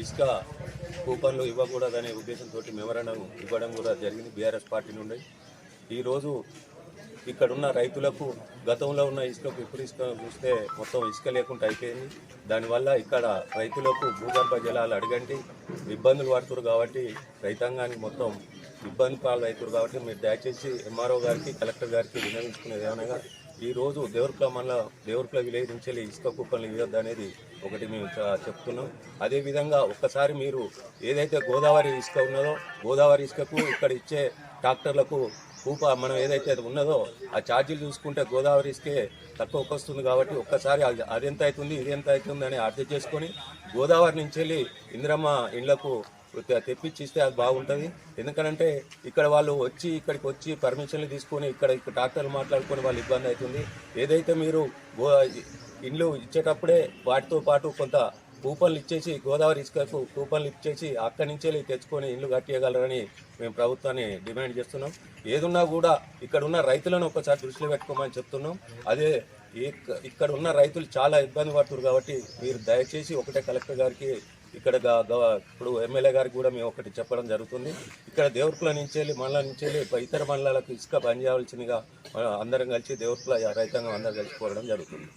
ఇసుక కూపన్లు ఇవ్వకూడదనే ఉద్దేశంతో మెమరాండం ఇవ్వడం కూడా జరిగింది బీఆర్ఎస్ పార్టీ నుండి. ఈరోజు ఇక్కడున్న రైతులకు గతంలో ఉన్న ఇసుకకు ఇప్పుడు ఇసుక చూస్తే మొత్తం ఇసుక లేకుండా అయిపోయింది. దానివల్ల ఇక్కడ రైతులకు భూగర్భ జలాలు అడగండి ఇబ్బందులు పడుతున్నారు కాబట్టి రైతాంగానికి మొత్తం ఇబ్బంది పాలు అవుతారు కాబట్టి మీరు దయచేసి ఎంఆర్ఓ గారికి కలెక్టర్ గారికి విన్నవించుకునేది ఏమనగా ఈరోజు దేవరకుల విలేజ్ నుంచి ఇసుక కుప్పలు ఇవ్వద్దు అనేది ఒకటి మేము చెప్తున్నాం. అదేవిధంగా ఒక్కసారి మీరు ఏదైతే గోదావరి ఇసుక ఉన్నదో గోదావరి ఇసుకకు ఇక్కడ ఇచ్చే ట్రాక్టర్లకు మనం ఏదైతే ఉన్నదో ఆ ఛార్జీలు చూసుకుంటే గోదావరి ఇసుకే తక్కువకి వస్తుంది కాబట్టి ఒక్కసారి అది ఎంత అవుతుంది ఇది ఎంత అవుతుంది అని అర్థం చేసుకొని గోదావరి నుంచి వెళ్ళి ఇందిరమ్మ ఇండ్లకు తెప్పించి ఇస్తే అది బాగుంటుంది. ఎందుకంటే ఇక్కడ వాళ్ళు ఇక్కడికి వచ్చి పర్మిషన్లు తీసుకొని ఇక్కడ ట్రాక్టర్లు మాట్లాడుకొని వాళ్ళు ఇబ్బంది అవుతుంది. ఏదైతే మీరు ఇండ్లు ఇచ్చేటప్పుడే వాటితో పాటు కొంత కూపన్లు ఇచ్చేసి గోదావరి ఇసుకకు కూపన్లు ఇచ్చేసి అక్కడి నుంచే తెచ్చుకొని ఇల్లు కట్టేయగలరని మేము ప్రభుత్వాన్ని డిమాండ్ చేస్తున్నాం. ఏదున్నా కూడా ఇక్కడ ఉన్న రైతులను ఒకసారి దృష్టిలో పెట్టుకోమని చెప్తున్నాం. అదే ఇక్కడ ఉన్న రైతులు చాలా ఇబ్బంది పడుతున్నారు కాబట్టి మీరు దయచేసి ఒకటే కలెక్టర్ గారికి ఇక్కడ ఇప్పుడు ఎమ్మెల్యే గారికి కూడా మేము ఒకటి చెప్పడం జరుగుతుంది. ఇక్కడ దేవరకుల నుంచి వెళ్ళి మండలం నుంచి వెళ్ళి ఇతర మండలాలకు ఇసుక బంద్ చేయాల్సిందిగా అందరం కలిసి దేవరకుల రైతాంగం అందరం కలిసి కోరడం జరుగుతుంది.